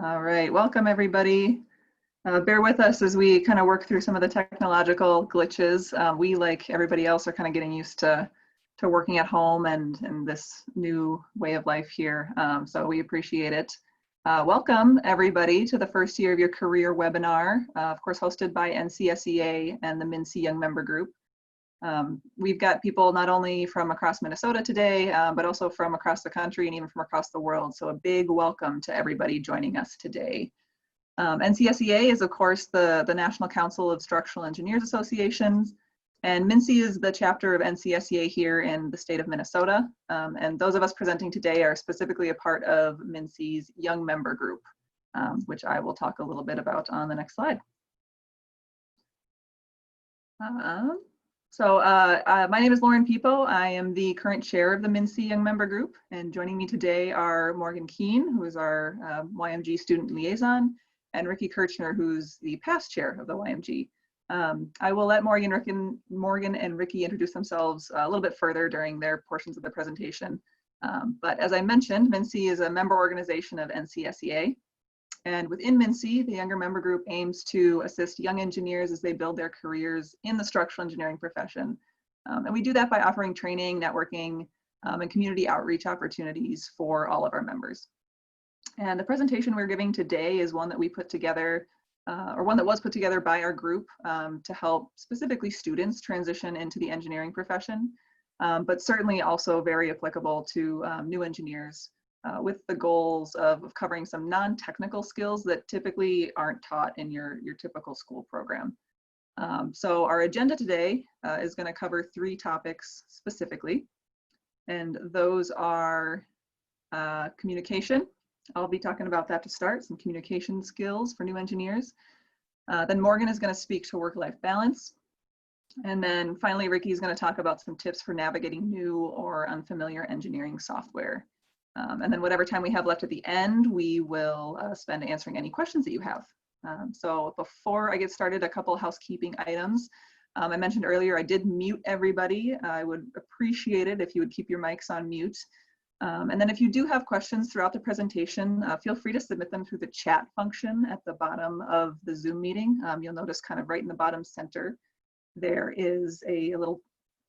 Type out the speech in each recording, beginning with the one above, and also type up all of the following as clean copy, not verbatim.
All right, welcome everybody. Bear with us as we kind of work through some of the technological glitches. We, like everybody else, are kind of getting used to working at home and this new way of life here. So we appreciate it. Welcome everybody to the first year of your career webinar, of course hosted by NCSEA and the MNSEA Young Member Group. We've got people not only from across Minnesota today, but also from across the country and even from across the world. So a big welcome to everybody joining us today. NCSEA is, of course, the National Council of Structural Engineers Associations, and MNSEA is the chapter of NCSEA here in the state of Minnesota. And those of us presenting today are specifically a part of MNSEA's Young Member Group, which I will talk a little bit about on the next slide. My name is Lauren Piepho. I am the current chair of the MNSEA Young Member Group, and joining me today are Morgan Kuehn, who is our YMG student liaison, and Ricky Kirchner, who's the past chair of the YMG. I will let Morgan and Ricky introduce themselves a little bit further during their portions of the presentation. But as I mentioned, MNSEA is a member organization of NCSEA. And within MNSEA, the Younger Member Group aims to assist young engineers as they build their careers in the structural engineering profession. And we do that by offering training, networking, and community outreach opportunities for all of our members. And the presentation we're giving today is one that we put together, or one that was put together by our group to help specifically students transition into the engineering profession, but certainly also very applicable to new engineers. With the goals of covering some non-technical skills that typically aren't taught in your typical school program. So our agenda today is going to cover 3 topics specifically, and those are communication. I'll be talking about that to start, some communication skills for new engineers. Then Morgan is going to speak to work-life balance. And then finally, Ricky is going to talk about some tips for navigating new or unfamiliar engineering software. And then whatever time we have left at the end, we will spend answering any questions that you have. So before I get started, a couple housekeeping items. I mentioned earlier I did mute everybody. I would appreciate it if you would keep your mics on mute. And then if you do have questions throughout the presentation, feel free to submit them through the chat function at the bottom of the Zoom meeting. You'll notice kind of right in the bottom center, there is a little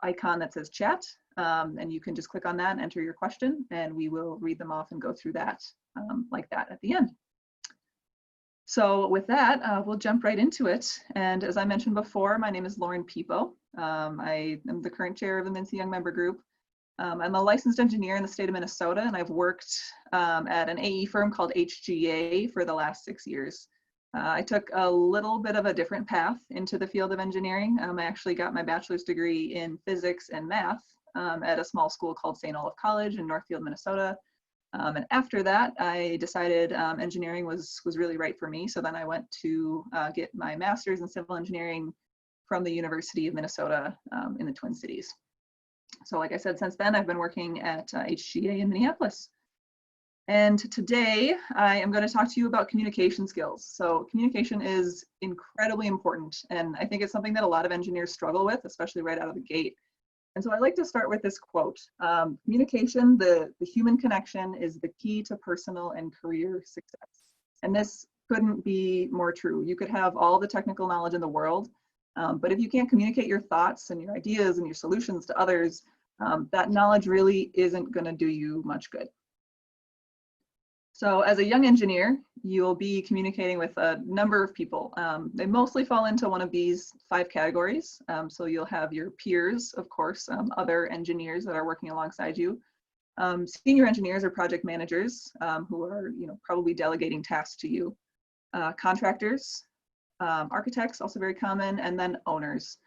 icon that says chat. And you can just click on that and enter your question, and we will read them off and go through that like that at the end. So with that, we'll jump right into it. And as I mentioned before, my name is Lauren Piepho. I am the current chair of the MNSEA Young Member Group. I'm a licensed engineer in the state of Minnesota, and I've worked at an AE firm called HGA for the last 6 years. I took a little bit of a different path into the field of engineering. I actually got my bachelor's degree in physics and math at a small school called St. Olaf College in Northfield, Minnesota. And after that, I decided engineering was really right for me. So then I went to get my master's in civil engineering from the University of Minnesota in the Twin Cities. So like I said, since then, I've been working at HGA in Minneapolis. And today, I am going to talk to you about communication skills. So communication is incredibly important, and I think it's something that a lot of engineers struggle with, especially right out of the gate. And so I like to start with this quote. Communication, the human connection, is the key to personal and career success. And this couldn't be more true. You could have all the technical knowledge in the world, but if you can't communicate your thoughts and your ideas and your solutions to others, that knowledge really isn't going to do you much good. So as a young engineer, you'll be communicating with a number of people. They mostly fall into one of these 5 categories. So you'll have your peers, of course, other engineers that are working alongside you. Senior engineers or project managers who are probably delegating tasks to you. Contractors, architects, also very common, and then owners.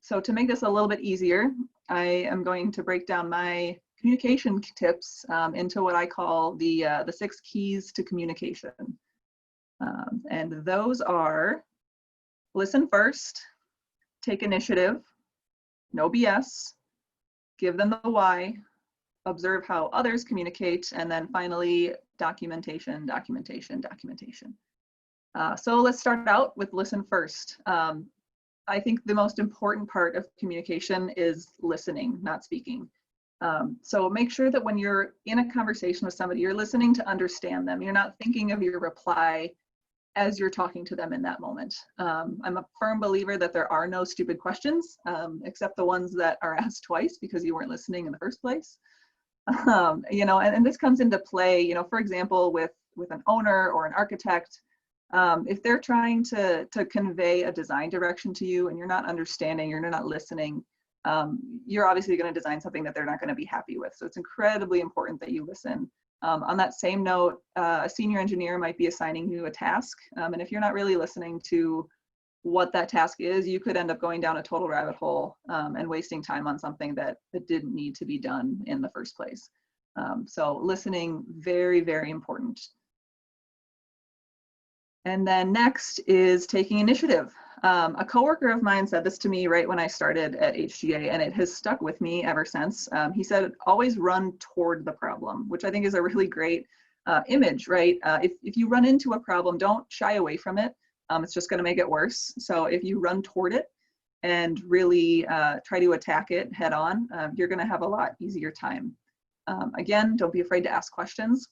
So to make this a little bit easier, I am going to break down my communication tips into what I call the 6 keys to communication. And those are: listen first, take initiative, no BS, give them the why, observe how others communicate, and then finally, documentation, documentation, documentation. So let's start out with listen first. I think the most important part of communication is listening, not speaking. So make sure that when you're in a conversation with somebody, you're listening to understand them. You're not thinking of your reply as you're talking to them in that moment. I'm a firm believer that there are no stupid questions, except the ones that are asked twice because you weren't listening in the first place. You know, and this comes into play, you know, for example, with an owner or an architect, if they're trying to convey a design direction to you and you're not understanding, you're not listening, you're obviously going to design something that they're not going to be happy with. So it's incredibly important that you listen. On that same note, a senior engineer might be assigning you a task, and if you're not really listening to what that task is, you could end up going down a total rabbit hole and wasting time on something that didn't need to be done in the first place. So listening, very, very important. And then next is taking initiative. A coworker of mine said this to me right when I started at HGA, and it has stuck with me ever since. He said, always run toward the problem, which I think is a really great image, right? If you run into a problem, don't shy away from it. It's just going to make it worse. So if you run toward it and really try to attack it head on, you're going to have a lot easier time. Again, don't be afraid to ask questions.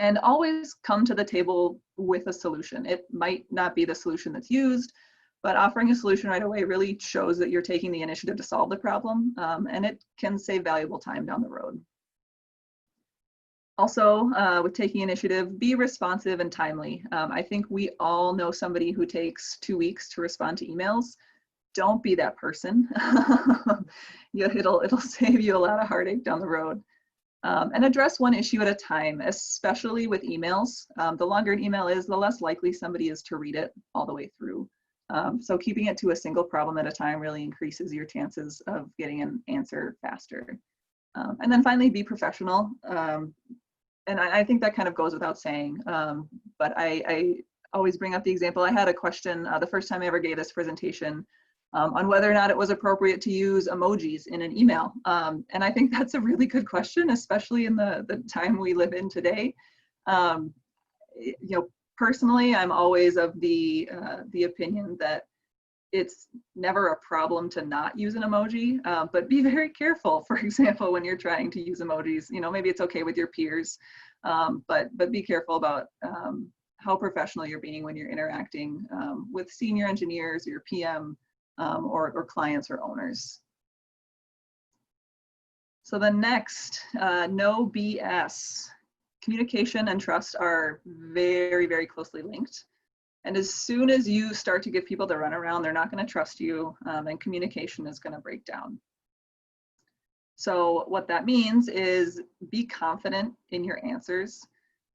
And always come to the table with a solution. It might not be the solution that's used, but offering a solution right away really shows that you're taking the initiative to solve the problem, and it can save valuable time down the road. Also, with taking initiative, be responsive and timely. I think we all know somebody who takes 2 weeks to respond to emails. Don't be that person. Yeah, it'll save you a lot of heartache down the road. And address one issue at a time, especially with emails. The longer an email is, the less likely somebody is to read it all the way through. So keeping it to a single problem at a time really increases your chances of getting an answer faster. And then finally, be professional. And I think that kind of goes without saying, but I always bring up the example. I had a question the first time I ever gave this presentation on whether or not it was appropriate to use emojis in an email. And I think that's a really good question, especially in the time we live in today. You know, personally, I'm always of the opinion that it's never a problem to not use an emoji, but be very careful. For example, when you're trying to use emojis, you know, maybe it's okay with your peers, but be careful about how professional you're being when you're interacting with senior engineers or your PM, or clients or owners. So the next, no BS. Communication and trust are very, very closely linked. And as soon as you start to give people the runaround, they're not going to trust you, and communication is going to break down. So what that means is be confident in your answers.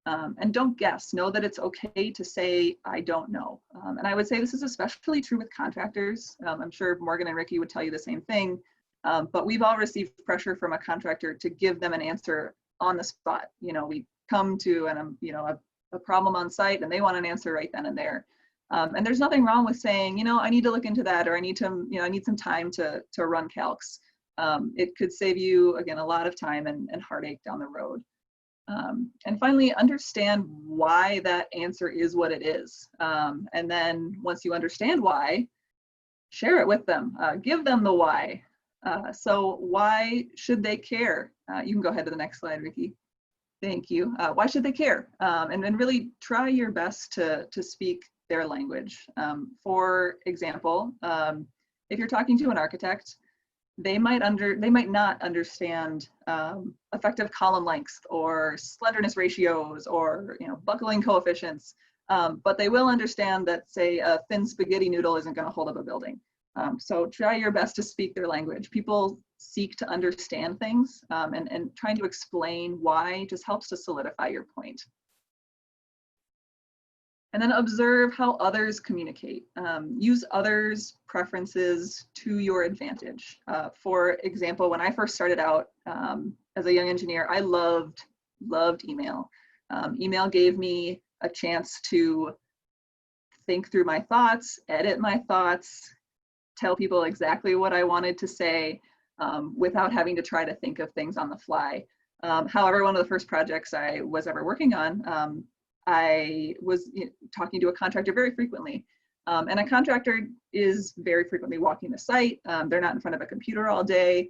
And don't guess. Know that it's okay to say, I don't know. And I would say this is especially true with contractors. I'm sure Morgan and Ricky would tell you the same thing, but we've all received pressure from a contractor to give them an answer on the spot. You know, we come to a problem on site and they want an answer right then and there. And there's nothing wrong with saying, you know, I need to look into that, or I need some time to run calcs. It could save you, again, a lot of time and heartache down the road. And finally, understand why that answer is what it is. And then once you understand why, share it with them. Give them the why. So why should they care? You can go ahead to the next slide, Ricky. Thank you. Why should they care? And then really try your best to speak their language. For example, if you're talking to an architect, they might not understand effective column lengths or slenderness ratios or buckling coefficients, but they will understand that, say, a thin spaghetti noodle isn't going to hold up a building. So try your best to speak their language. People seek to understand things, and trying to explain why just helps to solidify your point. And then observe how others communicate. Use others' preferences to your advantage. For example, when I first started out as a young engineer, I loved email. Email gave me a chance to think through my thoughts, edit my thoughts, tell people exactly what I wanted to say without having to try to think of things on the fly. However, one of the first projects I was ever working on, I was talking to a contractor very frequently. And a contractor is very frequently walking the site. They're not in front of a computer all day.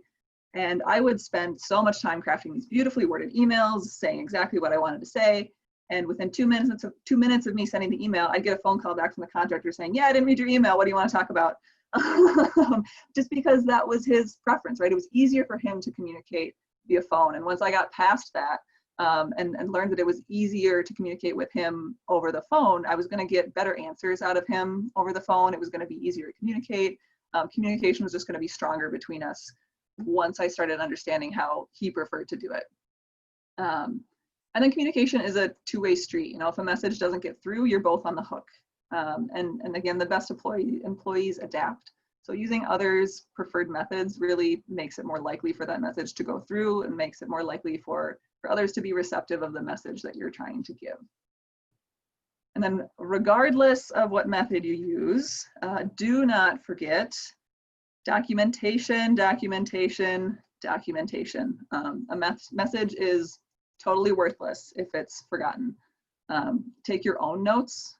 And I would spend so much time crafting these beautifully worded emails, saying exactly what I wanted to say. And within 2 minutes of me sending the email, I'd get a phone call back from the contractor saying, yeah, I didn't read your email. What do you want to talk about? Just because that was his preference, right? It was easier for him to communicate via phone. And once I got past that and learned that it was easier to communicate with him over the phone, I was going to get better answers out of him over the phone. It was going to be easier to communicate. Communication was just going to be stronger between us once I started understanding how he preferred to do it. And then communication is a two-way street. You know, if a message doesn't get through, you're both on the hook. And again, the best employees adapt. So using others' preferred methods really makes it more likely for that message to go through and makes it more likely for others to be receptive of the message that you're trying to give. And then regardless of what method you use, do not forget documentation, documentation, documentation. A message is totally worthless if it's forgotten. Take your own notes.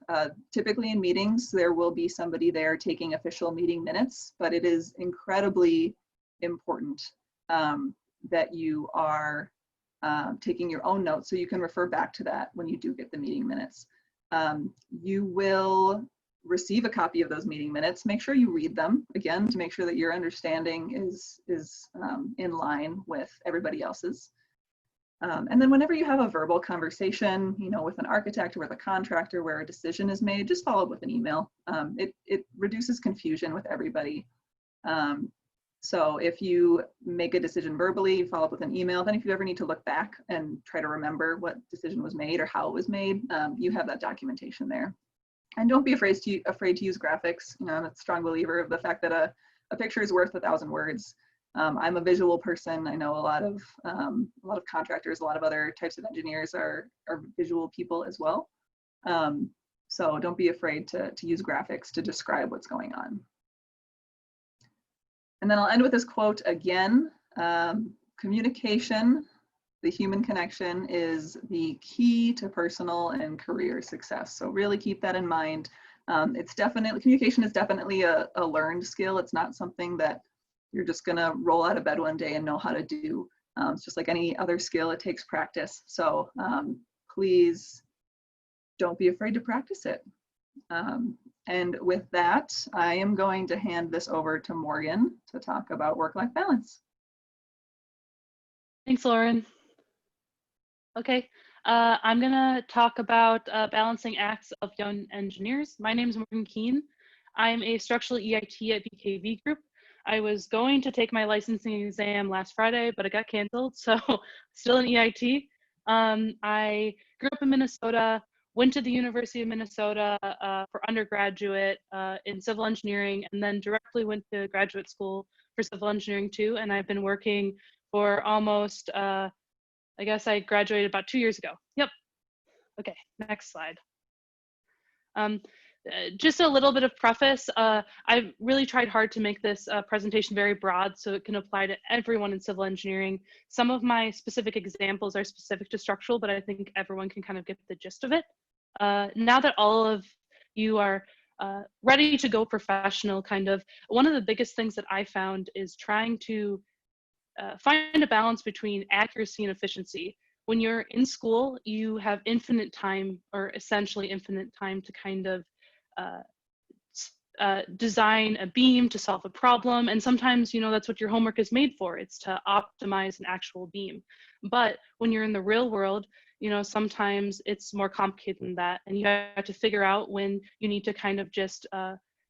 Typically in meetings, there will be somebody there taking official meeting minutes, but it is incredibly important that you are taking your own notes so you can refer back to that when you do get the meeting minutes. You will receive a copy of those meeting minutes. Make sure you read them again to make sure that your understanding is in line with everybody else's. And then whenever you have a verbal conversation, you know, with an architect or with a contractor where a decision is made, just follow up with an email. It reduces confusion with everybody. So if you make a decision verbally, follow up with an email. Then if you ever need to look back and try to remember what decision was made or how it was made, you have that documentation there. And don't be afraid to use graphics. You know, I'm a strong believer of the fact that a picture is worth 1,000 words. I'm a visual person. I know a lot of contractors, a lot of other types of engineers are visual people as well. So don't be afraid to use graphics to describe what's going on. And then I'll end with this quote again. Communication, the human connection, is the key to personal and career success. So really keep that in mind. Communication is definitely a learned skill. It's not something that you're just gonna roll out of bed one day and know how to do. It's just like any other skill, it takes practice. So please don't be afraid to practice it. And with that, I am going to hand this over to Morgan to talk about work-life balance. Thanks, Lauren. Okay, I'm gonna talk about balancing acts of young engineers. My name is Morgan Kuehn. I'm a structural EIT at BKV Group. I was going to take my licensing exam last Friday, but it got canceled, so still an EIT. I grew up in Minnesota, went to the University of Minnesota for undergraduate in civil engineering, and then directly went to graduate school for civil engineering too. And I've been working for almost, I guess I graduated about 2 years ago. Yep. Okay, next slide. Just a little bit of preface. I've really tried hard to make this presentation very broad so it can apply to everyone in civil engineering. Some of my specific examples are specific to structural, but I think everyone can kind of get the gist of it. Now that all of you are ready to go professional, one of the biggest things that I found is trying to find a balance between accuracy and efficiency. When you're in school, you have infinite time, or essentially infinite time, to kind of design a beam to solve a problem. And sometimes, you know, that's what your homework is made for. It's to optimize an actual beam. But when you're in the real world, you know, sometimes it's more complicated than that. And you have to figure out when you need to kind of just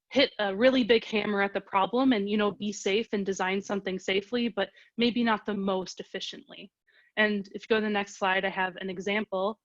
hit a really big hammer at the problem and, you know, be safe and design something safely, but maybe not the most efficiently. And if you go to the next slide, I have an example.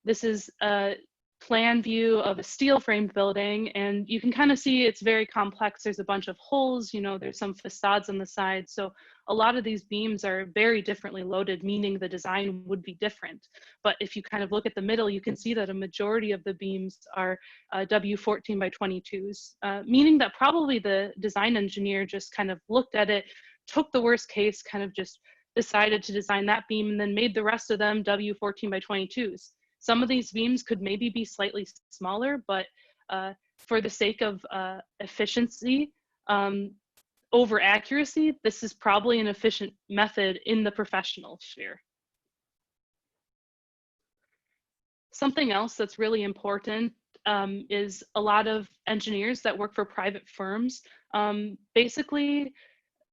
This is a plan view of a steel framed building, and you can kind of see it's very complex. There's a bunch of holes, you know, there's some facades on the side. So a lot of these beams are very differently loaded, meaning the design would be different. But if you kind of look at the middle, you can see that a majority of the beams are W14 by 22s, meaning that probably the design engineer just kind of looked at it, took the worst case, kind of just decided to design that beam, and then made the rest of them W14 by 22s. Some of these beams could maybe be slightly smaller, but for the sake of efficiency, over accuracy, this is probably an efficient method in the professional sphere. Something else that's really important is a lot of engineers that work for private firms. Basically,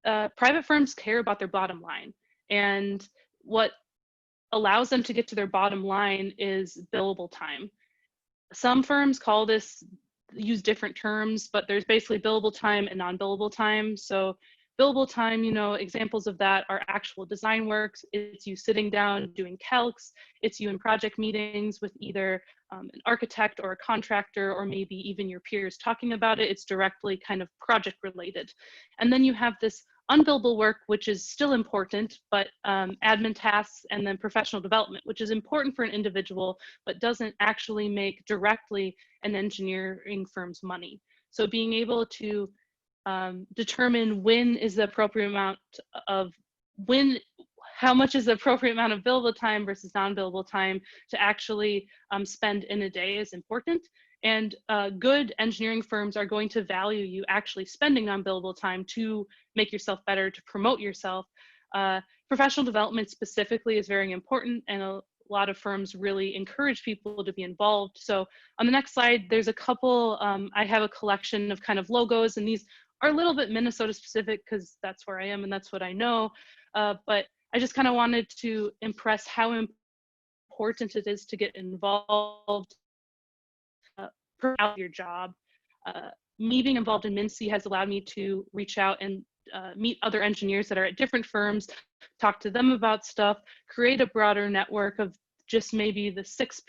private firms care about their bottom line, and what allows them to get to their bottom line is billable time. Some firms call this, use different terms, but there's basically billable time and non-billable time. So billable time, you know, examples of that are actual design works. It's you sitting down doing calcs. It's you in project meetings with either an architect or a contractor, or maybe even your peers talking about it. It's directly kind of project related. And then you have this unbillable work, which is still important, but admin tasks, and then professional development, which is important for an individual, but doesn't actually make directly an engineering firm's money. So being able to determine when is the appropriate amount of, how much is the appropriate amount of billable time versus non-billable time to actually spend in a day is important. And good engineering firms are going to value you actually spending non-billable time to make yourself better, to promote yourself. Professional development specifically is very important, and a lot of firms really encourage people to be involved. So on the next slide, there's a couple, I have a collection of kind of logos, and these are a little bit Minnesota specific because that's where I am and that's what I know. But I just kind of wanted to impress how important it is to get involved out your job. Me being involved in MNSEA has allowed me to reach out and meet other engineers that are at different firms, talk to them about stuff, create a broader network of just maybe the 6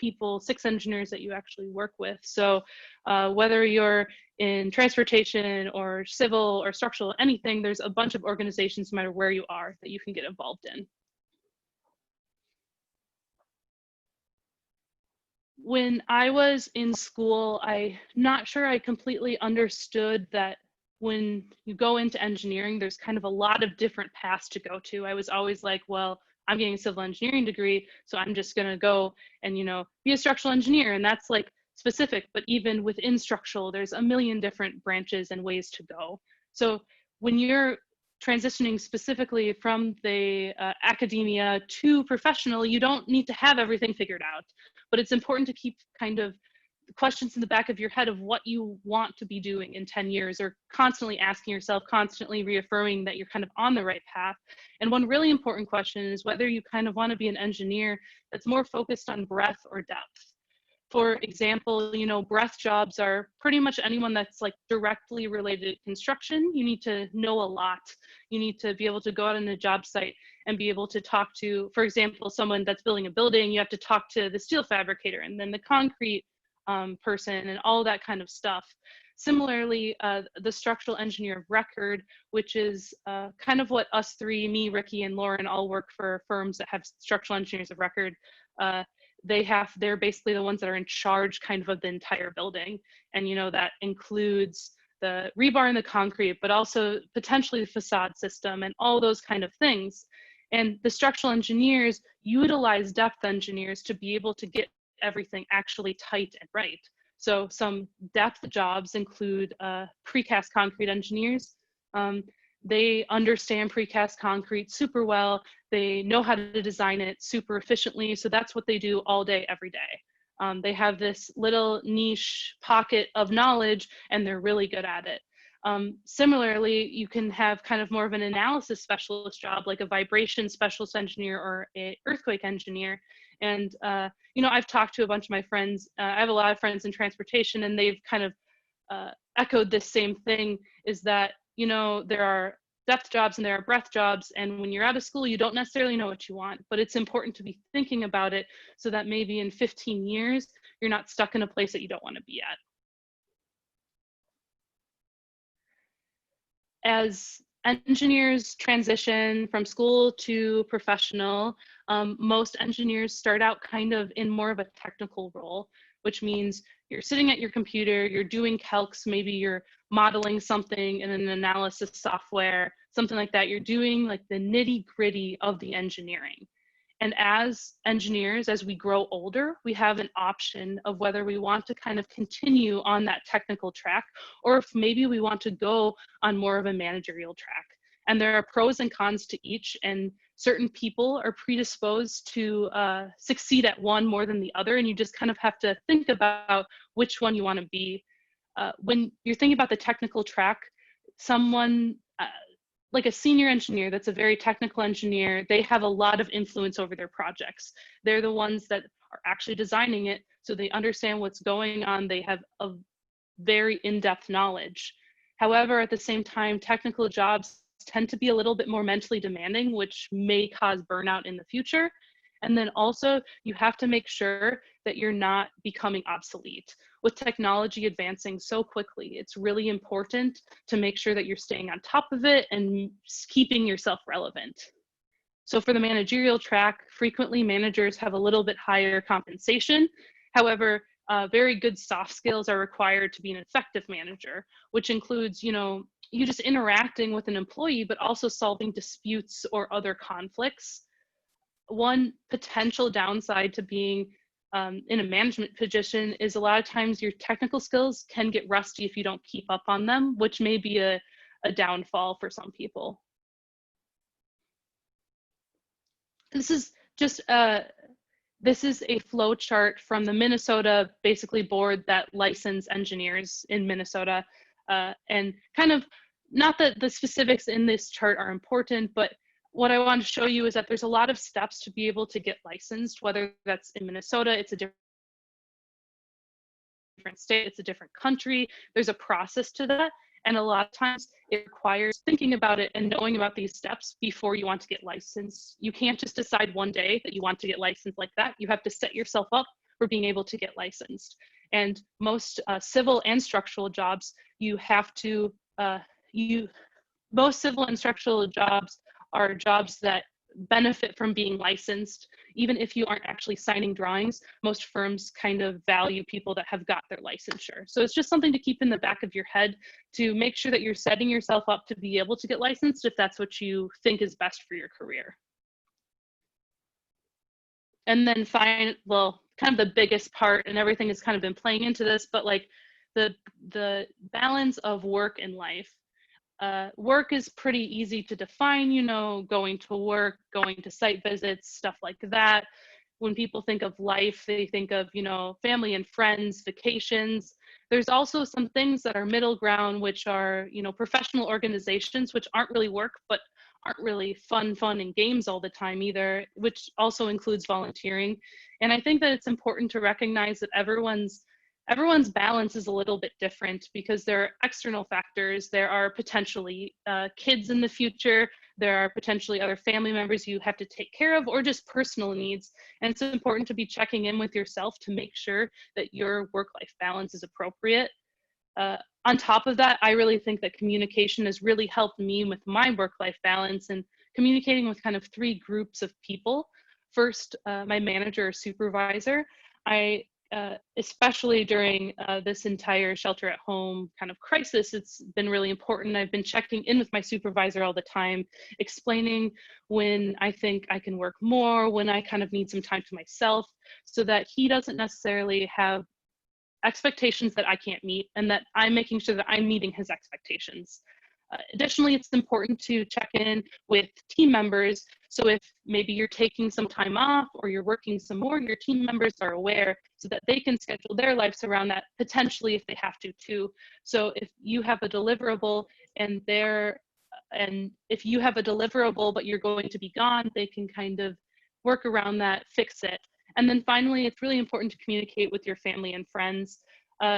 engineers that you actually work with. So whether you're in transportation or civil or structural, anything, there's a bunch of organizations, no matter where you are, that you can get involved in. When I was in school, I'm not sure I completely understood that when you go into engineering, there's kind of a lot of different paths to go to. I was always like, well, I'm getting a civil engineering degree, so I'm just gonna go and, you know, be a structural engineer, and that's like specific, but even within structural, there's a million different branches and ways to go. So when you're transitioning specifically from the academia to professional, you don't need to have everything figured out, but it's important to keep kind of questions in the back of your head of what you want to be doing in 10 years, or constantly asking yourself, constantly reaffirming that you're kind of on the right path. And one really important question is whether you kind of want to be an engineer that's more focused on breadth or depth. For example, you know, breadth jobs are pretty much anyone that's like directly related to construction. You need to know a lot. You need to be able to go out on a job site and be able to talk to, for example, someone that's building a building, you have to talk to the steel fabricator and then the concrete person and all that kind of stuff. Similarly, the structural engineer of record, which is kind of what us three, me, Ricky, and Lauren, all work for firms that have structural engineers of record. They're basically the ones that are in charge kind of the entire building. And, you know, that includes the rebar and the concrete, but also potentially the facade system and all those kind of things. And the structural engineers utilize depth engineers to be able to get everything actually tight and right. So some depth jobs include precast concrete engineers. They understand precast concrete super well. They know how to design it super efficiently. So that's what they do all day, every day. They have this little niche pocket of knowledge and they're really good at it. Similarly, you can have kind of more of an analysis specialist job, like a vibration specialist engineer or an earthquake engineer. And, you know, I've talked to a bunch of my friends. I have a lot of friends in transportation, and they've kind of echoed this same thing, is that, you know, there are depth jobs and there are breadth jobs. And when you're out of school, you don't necessarily know what you want, but it's important to be thinking about it so that maybe in 15 years, you're not stuck in a place that you don't want to be at. As engineers transition from school to professional, most engineers start out kind of in more of a technical role, which means you're sitting at your computer, you're doing calcs, maybe you're modeling something in an analysis software, something like that. You're doing like the nitty gritty of the engineering. And as engineers, as we grow older, we have an option of whether we want to kind of continue on that technical track, or if maybe we want to go on more of a managerial track. And there are pros and cons to each, and certain people are predisposed to succeed at one more than the other, and you just kind of have to think about which one you want to be. When you're thinking about the technical track, someone like a senior engineer that's a very technical engineer, they have a lot of influence over their projects. They're the ones that are actually designing it, so they understand what's going on. They have a very in-depth knowledge. However, at the same time, technical jobs tend to be a little bit more mentally demanding, which may cause burnout in the future. And then also, you have to make sure that you're not becoming obsolete. With technology advancing so quickly, it's really important to make sure that you're staying on top of it and keeping yourself relevant. So for the managerial track, frequently managers have a little bit higher compensation. However, very good soft skills are required to be an effective manager, which includes, you just interacting with an employee, but also solving disputes or other conflicts. One potential downside to being in a management position is a lot of times your technical skills can get rusty if you don't keep up on them, which may be a downfall for some people. This is just this is a flow chart from the Minnesota basically board that license engineers in Minnesota, and kind of, not that the specifics in this chart are important, but what I want to show you is that there's a lot of steps to be able to get licensed, whether that's in Minnesota, it's a different state, it's a different country. There's a process to that. And a lot of times it requires thinking about it and knowing about these steps before you want to get licensed. You can't just decide one day that you want to get licensed like that. You have to set yourself up for being able to get licensed. And most civil and structural jobs, you have to, most civil and structural jobs are jobs that benefit from being licensed. Even if you aren't actually signing drawings, most firms kind of value people that have got their licensure. So it's just something to keep in the back of your head to make sure that you're setting yourself up to be able to get licensed if that's what you think is best for your career. And then kind of the biggest part, and everything has kind of been playing into this, but like the balance of work and life. Work is pretty easy to define, going to work, going to site visits, stuff like that. When people think of life, they think of, family and friends, vacations. There's also some things that are middle ground, which are, professional organizations, which aren't really work, but aren't really fun and games all the time either, which also includes volunteering. And I think that it's important to recognize that everyone's balance is a little bit different because there are external factors. There are potentially kids in the future. There are potentially other family members you have to take care of, or just personal needs. And it's important to be checking in with yourself to make sure that your work-life balance is appropriate. On top of that, I really think that communication has really helped me with my work-life balance and communicating with kind of three groups of people. First, my manager or supervisor. Especially during this entire shelter at home kind of crisis, it's been really important. I've been checking in with my supervisor all the time, explaining when I think I can work more, when I kind of need some time to myself, so that he doesn't necessarily have expectations that I can't meet, and that I'm making sure that I'm meeting his expectations. Additionally, it's important to check in with team members. So if maybe you're taking some time off or you're working some more, your team members are aware so that they can schedule their lives around that, potentially if they have to too. So if you have a deliverable and if you have a deliverable but you're going to be gone, they can kind of work around that, fix it. And then finally, it's really important to communicate with your family and friends.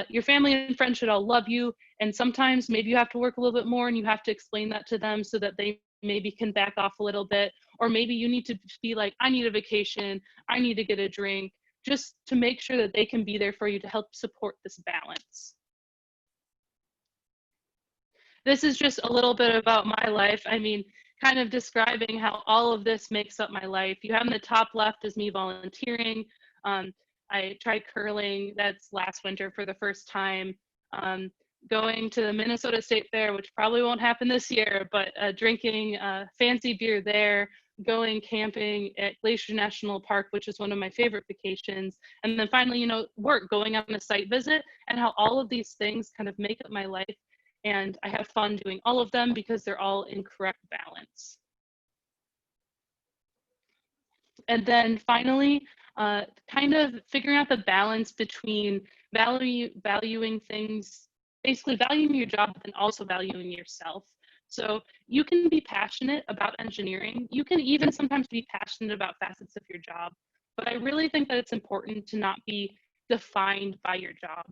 Your family and friends should all love you, and sometimes maybe you have to work a little bit more and you have to explain that to them so that they maybe can back off a little bit, or maybe you need to be like, I need a vacation, I need to get a drink, just to make sure that they can be there for you to help support this balance. This is just a little bit about my life. I mean, kind of describing how all of this makes up my life. You have in the top left is me volunteering. I tried curling, that's last winter for the first time. Going to the Minnesota State Fair, which probably won't happen this year, but drinking fancy beer there, going camping at Glacier National Park, which is one of my favorite vacations. And then finally, you know, work, going on a site visit, and how all of these things kind of make up my life. And I have fun doing all of them because they're all in correct balance. And then finally, kind of figuring out the balance between valuing things, basically valuing your job, and also valuing yourself. So you can be passionate about engineering. You can even sometimes be passionate about facets of your job. But I really think that it's important to not be defined by your job.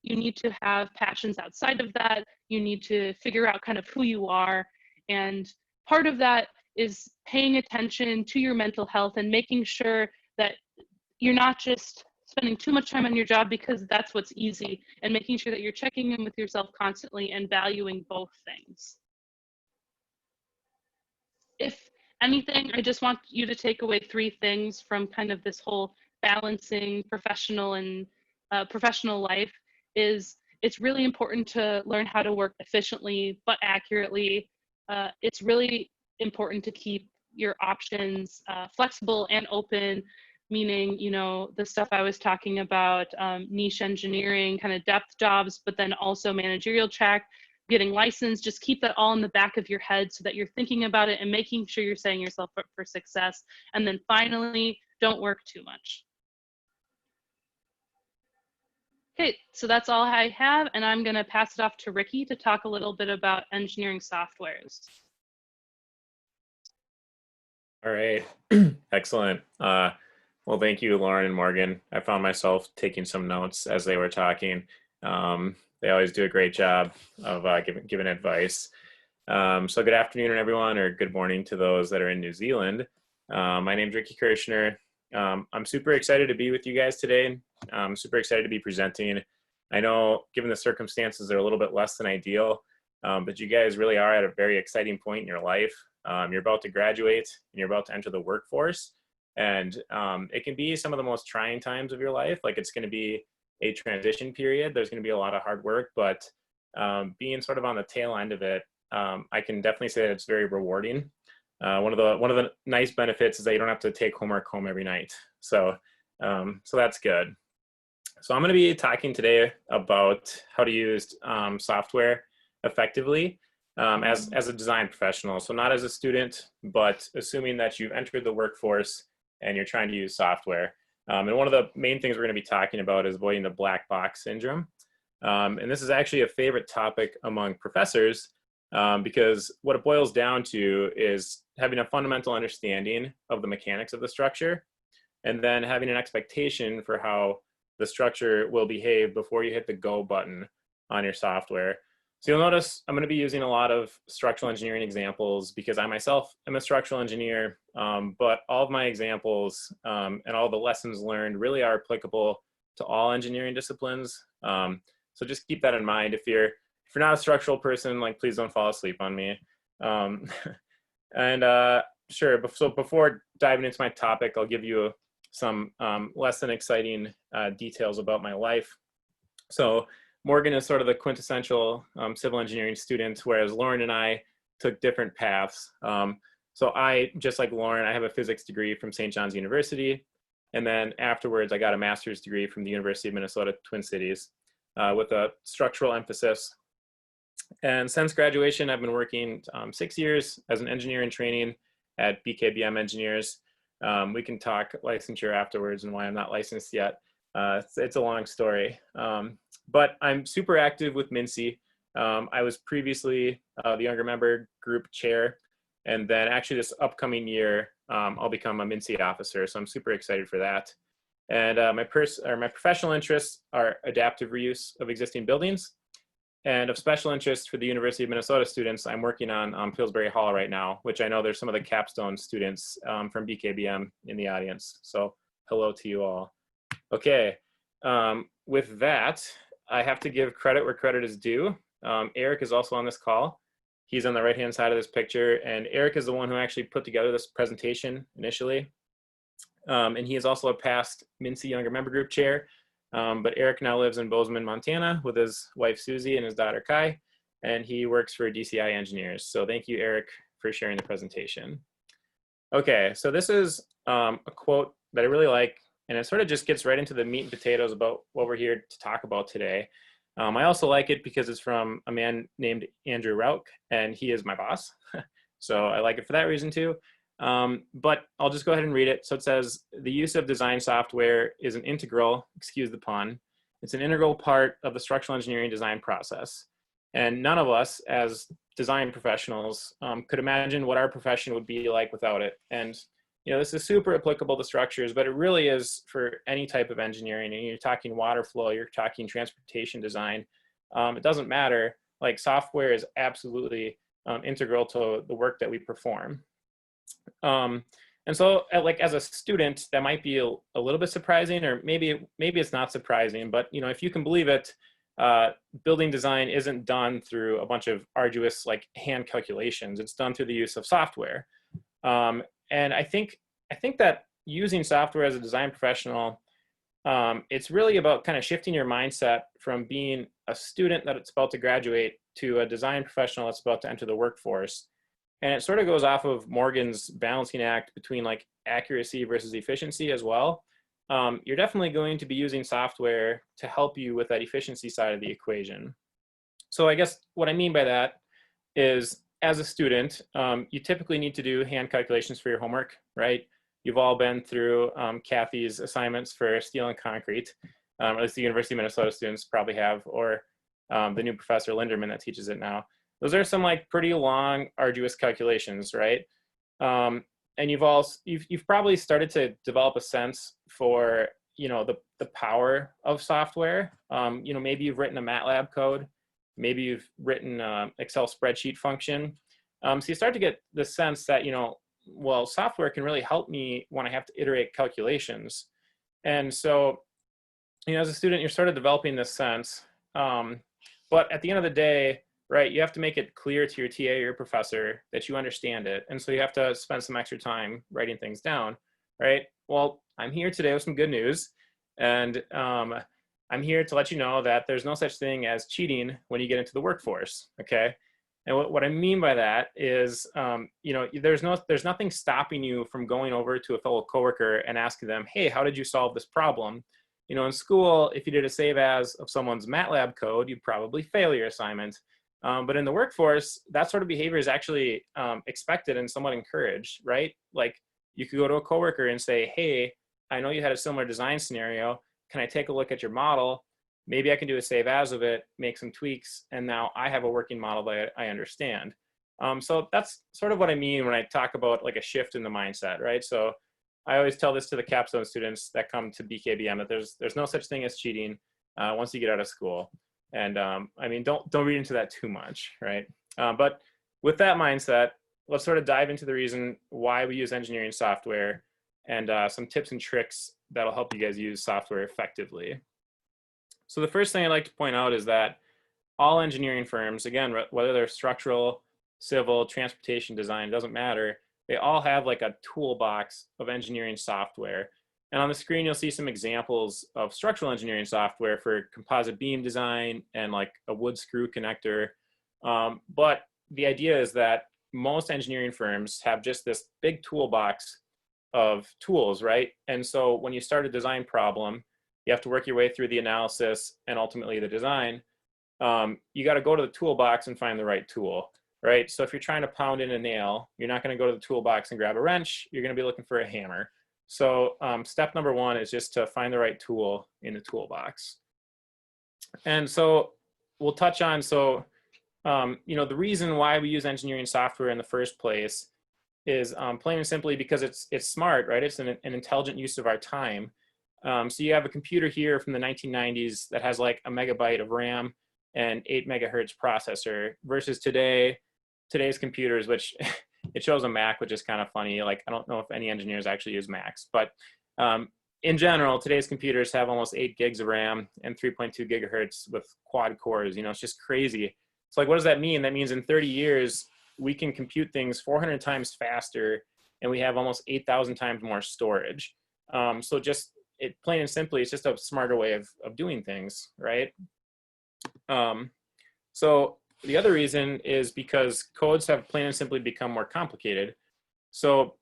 You need to have passions outside of that. You need to figure out kind of who you are. And part of that is paying attention to your mental health and making sure that you're not just spending too much time on your job because that's what's easy, and making sure that you're checking in with yourself constantly and valuing both things. If anything, I just want you to take away 3 things from kind of this whole balancing professional and professional life. Is it's really important to learn how to work efficiently but accurately. It's really important to keep your options flexible and open, meaning, you know, the stuff I was talking about, niche engineering, kind of depth jobs, but then also managerial track, getting licensed. Just keep that all in the back of your head so that you're thinking about it and making sure you're setting yourself up for success. And then finally, don't work too much. Okay, so that's all I have, and I'm going to pass it off to Ricky to talk a little bit about engineering softwares. All right, excellent. Well, thank you, Lauren and Morgan. I found myself taking some notes as they were talking. They always do a great job of giving advice. So good afternoon, everyone, or good morning to those that are in New Zealand. My name is Ricky Kirchner. I'm super excited to be with you guys today. I'm super excited to be presenting. I know, given the circumstances, they're a little bit less than ideal, but you guys really are at a very exciting point in your life. You're about to graduate and you're about to enter the workforce. And it can be some of the most trying times of your life. Like, it's going to be a transition period. There's going to be a lot of hard work, but being sort of on the tail end of it, I can definitely say that it's very rewarding. One of the nice benefits is that you don't have to take homework home every night. So that's good. So I'm going to be talking today about how to use software effectively as a design professional. So not as a student, but assuming that you've entered the workforce and you're trying to use software. And one of the main things we're going to be talking about is avoiding the black box syndrome. And this is actually a favorite topic among professors because what it boils down to is having a fundamental understanding of the mechanics of the structure, and then having an expectation for how the structure will behave before you hit the go button on your software. So you'll notice I'm going to be using a lot of structural engineering examples because I myself am a structural engineer, but all of my examples and all the lessons learned really are applicable to all engineering disciplines. So just keep that in mind. If you're not a structural person, like, please don't fall asleep on me. Sure, so before diving into my topic, I'll give you some less than exciting details about my life. So Morgan is sort of the quintessential civil engineering student, whereas Lauren and I took different paths. So I, just like Lauren, I have a physics degree from St. John's University. And then afterwards, I got a master's degree from the University of Minnesota, Twin Cities, with a structural emphasis. And since graduation, I've been working 6 years as an engineer in training at BKBM Engineers. We can talk licensure afterwards and why I'm not licensed yet. It's a long story. But I'm super active with MNSEA. I was previously the younger member group chair. And then actually this upcoming year, I'll become a MNSEA officer. So I'm super excited for that. And my professional interests are adaptive reuse of existing buildings. And of special interest for the University of Minnesota students, I'm working on Pillsbury Hall right now, which I know there's some of the capstone students from BKBM in the audience. So hello to you all. Okay, with that, I have to give credit where credit is due. Eric is also on this call. He's on the right-hand side of this picture, and Eric is the one who actually put together this presentation initially. And he is also a past MNSEA Younger Member Group chair. But Eric now lives in Bozeman, Montana with his wife, Susie, and his daughter, Kai, and he works for DCI Engineers. So thank you, Eric, for sharing the presentation. Okay, so this is a quote that I really like, and it sort of just gets right into the meat and potatoes about what we're here to talk about today. I also like it because it's from a man named Andrew Rauch, and he is my boss. So I like it for that reason too. But I'll just go ahead and read it. So it says, the use of design software is an integral, excuse the pun, it's an integral part of the structural engineering design process. And none of us as design professionals could imagine what our profession would be like without it. And this is super applicable to structures, but it really is for any type of engineering. And you're talking water flow, you're talking transportation design. It doesn't matter. Like, software is absolutely integral to the work that we perform. And so, like, as a student, that might be a little bit surprising, or maybe it's not surprising. But if you can believe it, building design isn't done through a bunch of arduous hand calculations. It's done through the use of software. And I think that using software as a design professional, it's really about kind of shifting your mindset from being a student that's about to graduate to a design professional that's about to enter the workforce. And it sort of goes off of Morgan's balancing act between accuracy versus efficiency as well. You're definitely going to be using software to help you with that efficiency side of the equation. So I guess what I mean by that is, as a student, you typically need to do hand calculations for your homework, right? You've all been through Kathy's assignments for steel and concrete, or at least the University of Minnesota students probably have, or the new professor Linderman that teaches it now. Those are some pretty long, arduous calculations, right? And you've probably started to develop a sense for the power of software. Maybe you've written a MATLAB code, maybe you've written an Excel spreadsheet function. So you start to get the sense that well, software can really help me when I have to iterate calculations. And so as a student, you're sort of developing this sense. But at the end of the day, right, you have to make it clear to your TA or your professor that you understand it. And so you have to spend some extra time writing things down, right? Well, I'm here today with some good news. And I'm here to let you know that there's no such thing as cheating when you get into the workforce, okay? And what I mean by that is, there's nothing stopping you from going over to a fellow coworker and asking them, hey, how did you solve this problem? In school, if you did a save as of someone's MATLAB code, you'd probably fail your assignment. But in the workforce, that sort of behavior is actually expected and somewhat encouraged, right? Like, you could go to a coworker and say, hey, I know you had a similar design scenario. Can I take a look at your model? Maybe I can do a save as of it, make some tweaks, and now I have a working model that I understand. So that's sort of what I mean when I talk about a shift in the mindset, right? So I always tell this to the capstone students that come to BKBM, that there's no such thing as cheating once you get out of school. And I mean, don't read into that too much, right? But with that mindset, let's sort of dive into the reason why we use engineering software, and some tips and tricks that'll help you guys use software effectively. So the first thing I'd like to point out is that all engineering firms, again, whether they're structural, civil, transportation design, doesn't matter, they all have a toolbox of engineering software. And on the screen, you'll see some examples of structural engineering software for composite beam design and a wood screw connector. But the idea is that most engineering firms have just this big toolbox of tools, right? And so when you start a design problem, you have to work your way through the analysis and ultimately the design. You got to go to the toolbox and find the right tool, right? So if you're trying to pound in a nail, you're not going to go to the toolbox and grab a wrench. You're going to be looking for a hammer. So step number one is just to find the right tool in the toolbox. And so we'll touch on, the reason why we use engineering software in the first place is plain and simply because it's smart, right? It's an intelligent use of our time. So you have a computer here from the 1990s that has a megabyte of RAM and 8 megahertz processor versus today's computers, which it shows a Mac, which is kind of funny. I don't know if any engineers actually use Macs, but in general, today's computers have almost 8 gigs of RAM and 3.2 gigahertz with quad cores. It's just crazy. So what does that mean? That means in 30 years, we can compute things 400 times faster, and we have almost 8,000 times more storage. So just plain and simply, it's just a smarter way of doing things, right? So the other reason is because codes have plain and simply become more complicated. So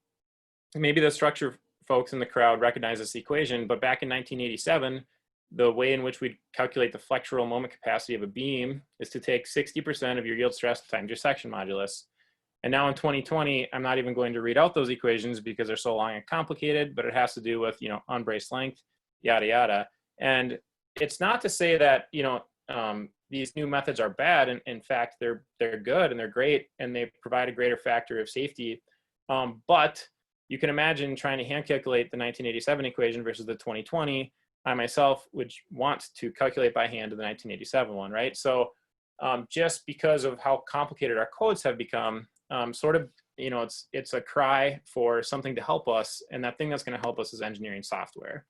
maybe the structure folks in the crowd recognize this equation, but back in 1987, the way in which we calculate the flexural moment capacity of a beam is to take 60% of your yield stress times your section modulus. And now in 2020, I'm not even going to read out those equations because they're so long and complicated, but it has to do with, unbraced length, yada, yada. And it's not to say that, these new methods are bad. And in fact, they're good and they're great and they provide a greater factor of safety. But you can imagine trying to hand calculate the 1987 equation versus the 2020. I myself would want to calculate by hand to the 1987 one, right? So just because of how complicated our codes have become, it's a cry for something to help us, and that thing that's going to help us is engineering software.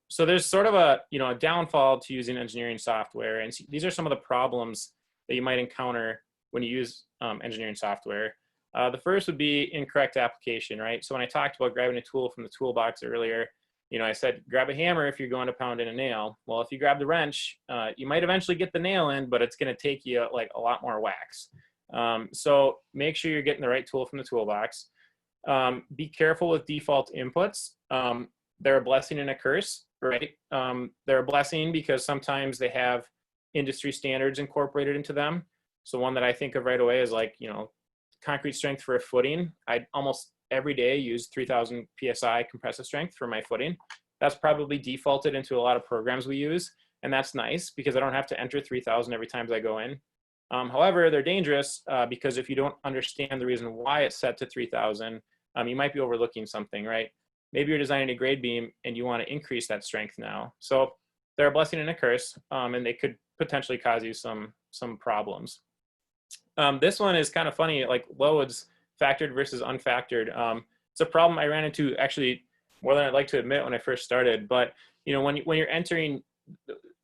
So there's sort of a downfall to using engineering software, and these are some of the problems that you might encounter when you use engineering software. The first would be incorrect application, right? So when I talked about grabbing a tool from the toolbox earlier, I said grab a hammer if you're going to pound in a nail. Well, if you grab the wrench, you might eventually get the nail in, but it's going to take you like a lot more whacks. So make sure you're getting the right tool from the toolbox. Be careful with default inputs. They're a blessing and a curse, right? They're a blessing because sometimes they have industry standards incorporated into them. So one that I think of right away is like, concrete strength for a footing. I almost every day use 3000 PSI compressive strength for my footing. That's probably defaulted into a lot of programs we use. And that's nice because I don't have to enter 3000 every time I go in. However, they're dangerous because if you don't understand the reason why it's set to 3000, you might be overlooking something, right? Maybe you're designing a grade beam and you want to increase that strength now. So they're a blessing and a curse, and they could potentially cause you some problems. This one is kind of funny, like loads factored versus unfactored. It's a problem I ran into actually more than I'd like to admit when I first started. But when you're entering,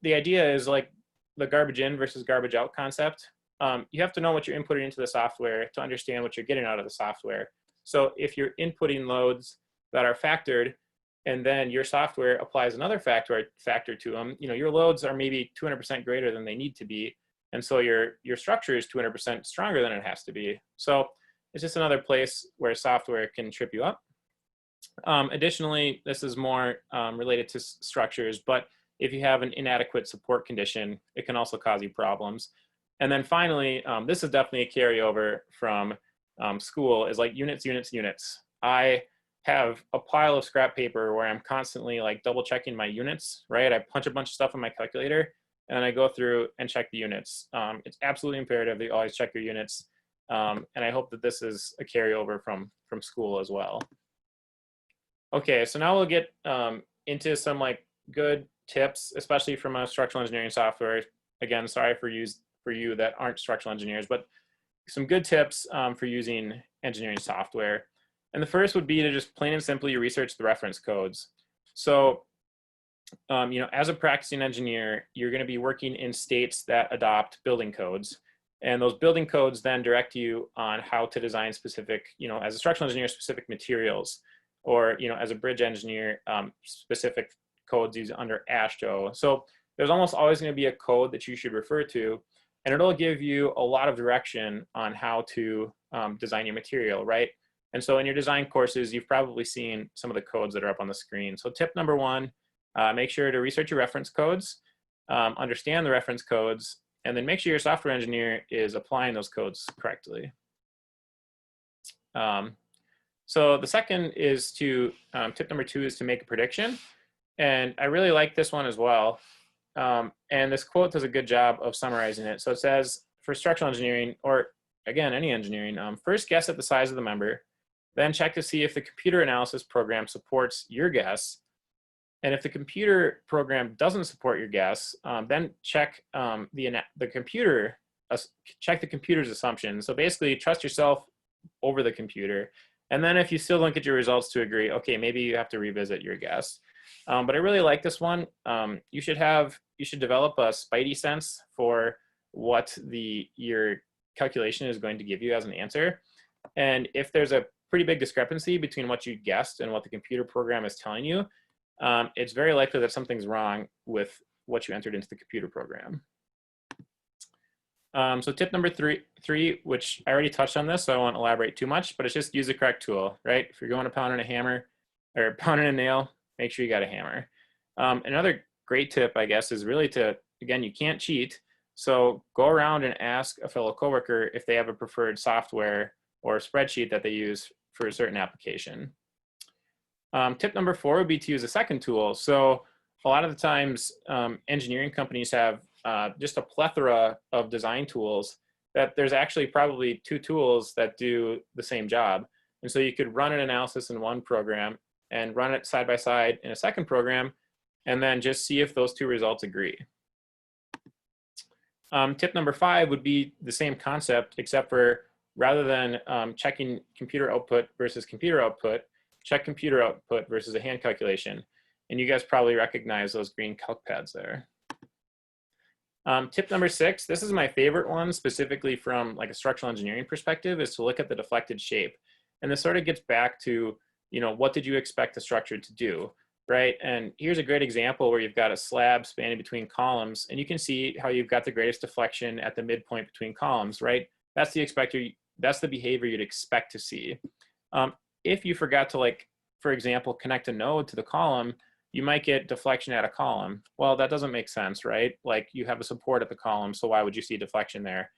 the idea is like the garbage in versus garbage out concept. You have to know what you're inputting into the software to understand what you're getting out of the software. So if you're inputting loads that are factored, and then your software applies another factor to them, your loads are maybe 200% greater than they need to be. And so your structure is 200% stronger than it has to be. So it's just another place where software can trip you up. Additionally, this is more related to structures, but if you have an inadequate support condition, it can also cause you problems. And then finally, this is definitely a carryover from school, is like units. I have a pile of scrap paper where I'm constantly like double checking my units, right? I punch a bunch of stuff in my calculator and then I go through and check the units. It's absolutely imperative that you always check your units. And I hope that this is a carryover from school as well. Okay, so now we'll get into some like good tips, especially from a structural engineering software. Again, sorry for you that aren't structural engineers, but some good tips for using engineering software. And the first would be to just plain and simply research the reference codes. So, as a practicing engineer, you're going to be working in states that adopt building codes. And those building codes then direct you on how to design specific, as a structural engineer, specific materials, or, as a bridge engineer, specific codes used under AASHTO. So there's almost always going to be a code that you should refer to, and it'll give you a lot of direction on how to design your material, right? And so in your design courses, you've probably seen some of the codes that are up on the screen. So tip number one, make sure to research your reference codes, understand the reference codes, and then make sure your software engineer is applying those codes correctly. So the second is tip number two is to make a prediction. And I really like this one as well. And this quote does a good job of summarizing it. So it says, for structural engineering, or again, any engineering, first guess at the size of the member, then check to see if the computer analysis program supports your guess. And if the computer program doesn't support your guess, then check the computer's assumptions. So basically trust yourself over the computer. And then if you still don't get your results to agree, okay, maybe you have to revisit your guess. But I really like this one. You should develop a spidey sense for what your calculation is going to give you as an answer. And if there's a pretty big discrepancy between what you guessed and what the computer program is telling you, it's very likely that something's wrong with what you entered into the computer program. So tip number three, which I already touched on this, so I won't elaborate too much, but it's just use the correct tool, right? If you're going to pound in a hammer or pounding a nail, make sure you got a hammer. Another great tip, I guess, is really to, again, you can't cheat. So go around and ask a fellow coworker if they have a preferred software or spreadsheet that they use for a certain application. Tip number 4 would be to use a second tool. So a lot of the times engineering companies have just a plethora of design tools that there's actually probably 2 tools that do the same job. And so you could run an analysis in one program and run it side by side in a second program, and then just see if those 2 results agree. Tip number 5 would be the same concept, except for rather than checking computer output versus computer output, check computer output versus a hand calculation. And you guys probably recognize those green calc pads there. Tip number 6, this is my favorite one, specifically from like a structural engineering perspective, is to look at the deflected shape. And this sort of gets back to, you know, what did you expect the structure to do, right? And here's a great example where you've got a slab spanning between columns, and you can see how you've got the greatest deflection at the midpoint between columns, right? That's the behavior you'd expect to see. If you forgot to, like, for example, connect a node to the column, you might get deflection at a column. Well, that doesn't make sense, right? Like, you have a support at the column, so why would you see deflection there?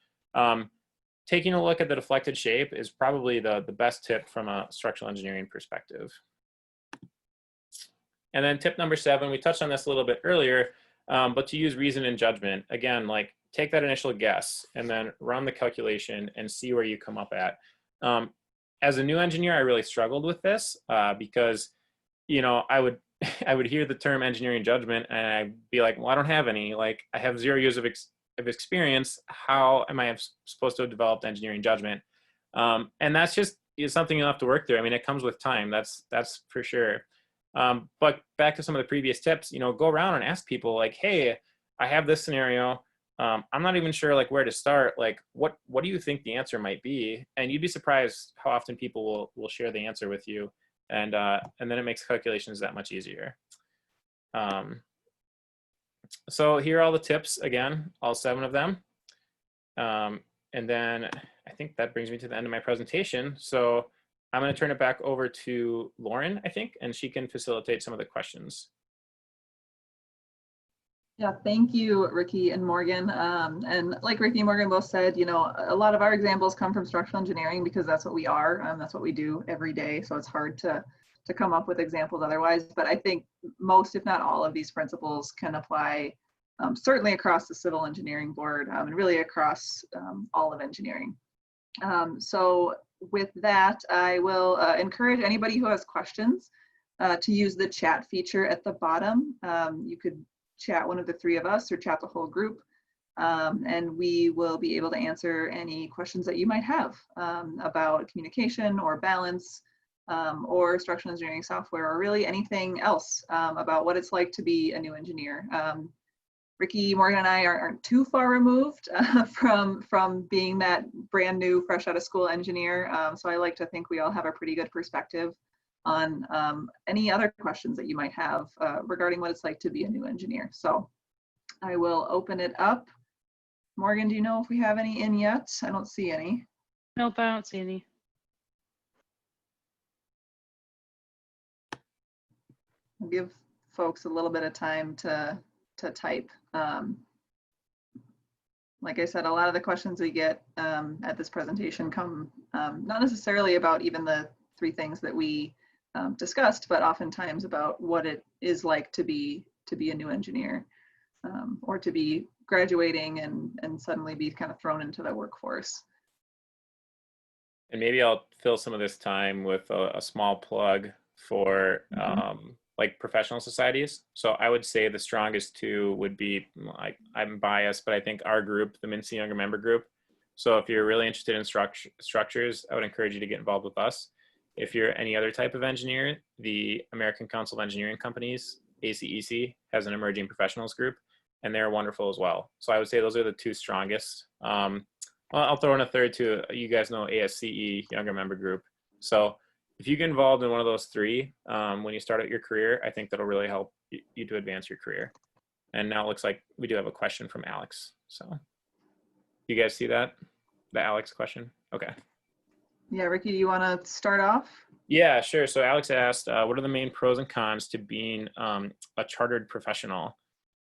Taking a look at the deflected shape is probably the best tip from a structural engineering perspective. And then tip number 7, we touched on this a little bit earlier, but to use reason and judgment. Again, like, take that initial guess and then run the calculation and see where you come up at. As a new engineer, I really struggled with this because, you know, I would hear the term engineering judgment and I'd be like, well, I don't have any. Like, I have 0 years of experience. How am I supposed to have developed engineering judgment? And that's just something you'll have to work through. I mean, it comes with time. That's for sure. But back to some of the previous tips, you know, go around and ask people like, hey, I have this scenario. I'm not even sure like where to start. Like, what do you think the answer might be? And you'd be surprised how often people will share the answer with you. And then it makes calculations that much easier. So here are all the tips again, all 7 of them. And then I think that brings me to the end of my presentation. So I'm going to turn it back over to Lauren, I think, and she can facilitate some of the questions. Yeah, thank you, Ricky and Morgan. And like Ricky and Morgan both said, you know, a lot of our examples come from structural engineering because that's what we are. That's what we do every day. So it's hard to come up with examples otherwise. But I think most, if not all, of these principles can apply certainly across the civil engineering board and really across all of engineering. So with that, I will encourage anybody who has questions to use the chat feature at the bottom. You could chat one of the 3 of us or chat the whole group, and we will be able to answer any questions that you might have about communication or balance or structural engineering software, or really anything else about what it's like to be a new engineer. Ricky, Morgan, and I aren't too far removed from being that brand new, fresh out of school engineer. So I like to think we all have a pretty good perspective on any other questions that you might have regarding what it's like to be a new engineer. So I will open it up. Morgan, do you know if we have any in yet? I don't see any. Nope, I don't see any. I'll give folks a little bit of time to type. Like I said, a lot of the questions we get at this presentation come not necessarily about even the 3 things that we discussed, but oftentimes about what it is like to be a new engineer or to be graduating and suddenly be kind of thrown into the workforce. And maybe I'll fill some of this time with a small plug for like professional societies. So I would say the strongest 2 would be, like, I'm biased, but I think our group, the MNSEA Younger Member Group. So if you're really interested in structures, I would encourage you to get involved with us. If you're any other type of engineer, the American Council of Engineering Companies, ACEC, has an emerging professionals group, and they're wonderful as well. So I would say those are the 2 strongest. Well, I'll throw in a third too. You guys know ASCE, Younger Member Group. So if you get involved in one of those 3 when you start out your career, I think that'll really help you to advance your career. And now it looks like we do have a question from Alex. So You guys see that? The Alex question? Okay. Yeah, Ricky, do you want to start off? Yeah, sure. So Alex asked, what are the main pros and cons to being a chartered professional?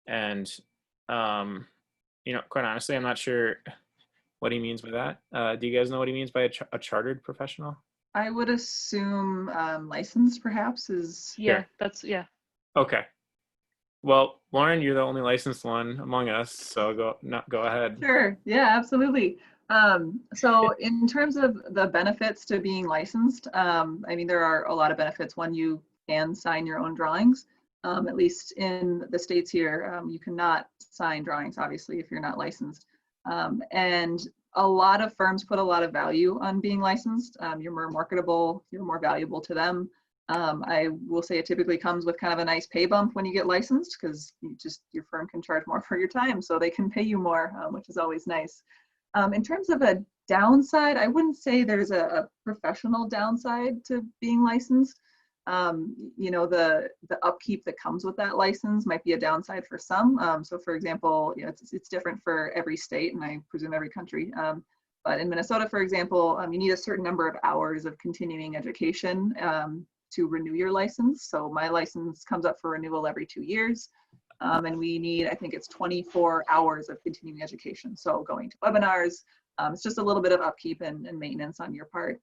And, quite honestly, I'm not sure what he means by that. Do you guys know what he means by a chartered professional? I would assume licensed perhaps is. Yeah, Sure. that's, yeah. Okay. Well, Lauren, you're the only licensed one among us, so go ahead. Sure, yeah, absolutely. So in terms of the benefits to being licensed, I mean, there are a lot of benefits. One, you can sign your own drawings. At least in the States here, you cannot sign drawings, obviously, if you're not licensed. And a lot of firms put a lot of value on being licensed. You're more marketable, you're more valuable to them. I will say it typically comes with kind of a nice pay bump when you get licensed, because your firm can charge more for your time, so they can pay you more, which is always nice. In terms of a downside, I wouldn't say there's a professional downside to being licensed. The upkeep that comes with that license might be a downside for some. So for example, it's different for every state, and I presume every country. But in Minnesota, for example, you need a certain number of hours of continuing education to renew your license. So my license comes up for renewal every 2 years. And we need, I think it's 24 hours of continuing education. So going to webinars, it's just a little bit of upkeep and maintenance on your part.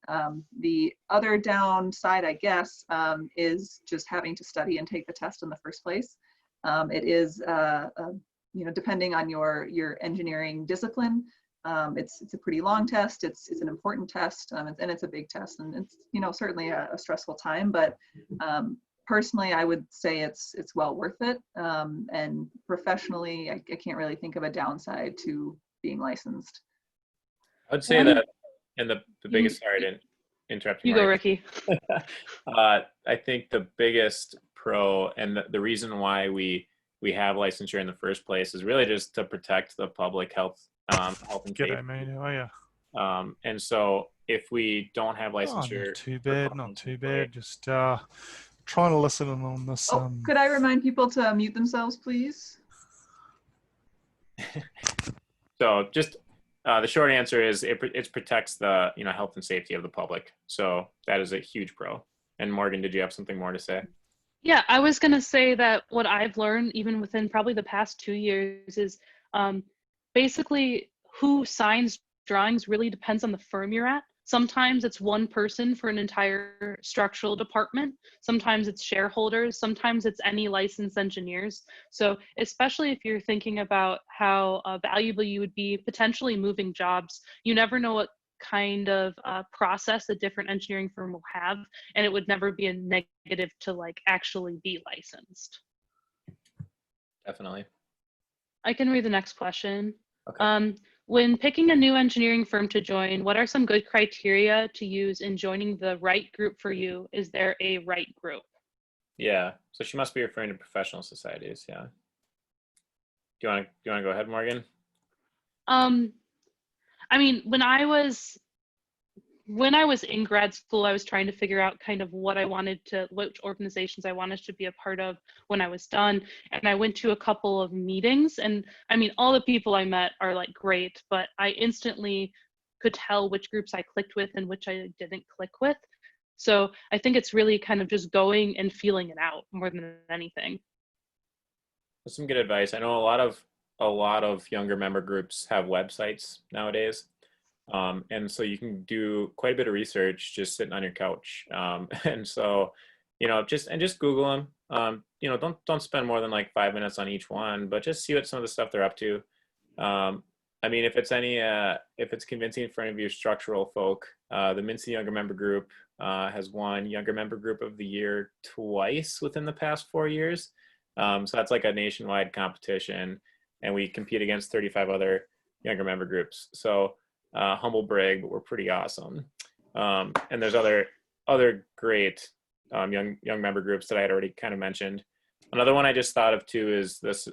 The other downside, I guess, is just having to study and take the test in the first place. It is, depending on your engineering discipline, it's a pretty long test. It's an important test, and it's a big test, and it's certainly a stressful time. But personally, I would say it's well worth it. And professionally, I can't really think of a downside to being licensed. I would say that, and the biggest, sorry to interrupt you. You go, Ricky. I think the biggest pro and the reason why we have licensure in the first place is really just to protect the public health and safety. G'day, mate. How are you? And so if we don't have licensure, not too bad, not too bad. Just trying to listen in on this. Could I remind people to mute themselves, please? So just the short answer is it protects the health and safety of the public. So that is a huge pro. And Morgan, did you have something more to say? Yeah, I was going to say that what I've learned, even within probably the past 2 years, is basically who signs drawings really depends on the firm you're at. Sometimes it's one person for an entire structural department. Sometimes it's shareholders. Sometimes it's any licensed engineers. So especially if you're thinking about how valuable you would be potentially moving jobs, you never know what kind of process a different engineering firm will have, and it would never be a negative to actually be licensed. Definitely. I can read the next question. Okay. When picking a new engineering firm to join, what are some good criteria to use in joining the right group for you? Is there a right group? Yeah, so she must be referring to professional societies. Yeah. Do you want to go ahead, Morgan? I mean, when I was in grad school, I was trying to figure out kind of which organizations I wanted to be a part of when I was done. And I went to a couple of meetings, and I mean, all the people I met are great, but I instantly could tell which groups I clicked with and which I didn't click with. So I think it's really kind of just going and feeling it out more than anything. That's some good advice. I know a lot of younger member groups have websites nowadays. And so you can do quite a bit of research just sitting on your couch. And so, just Google them. Don't spend more than 5 minutes on each one, but just see what some of the stuff they're up to. I mean, if it's convincing for any of your structural folk, the MNSEA Younger Member Group has won Younger Member Group of the Year twice within the past 4 years. So that's a nationwide competition, and we compete against 35 other younger member groups. So humble brag, but we're pretty awesome. And there's other great young member groups that I had already kind of mentioned. Another one I just thought of too is this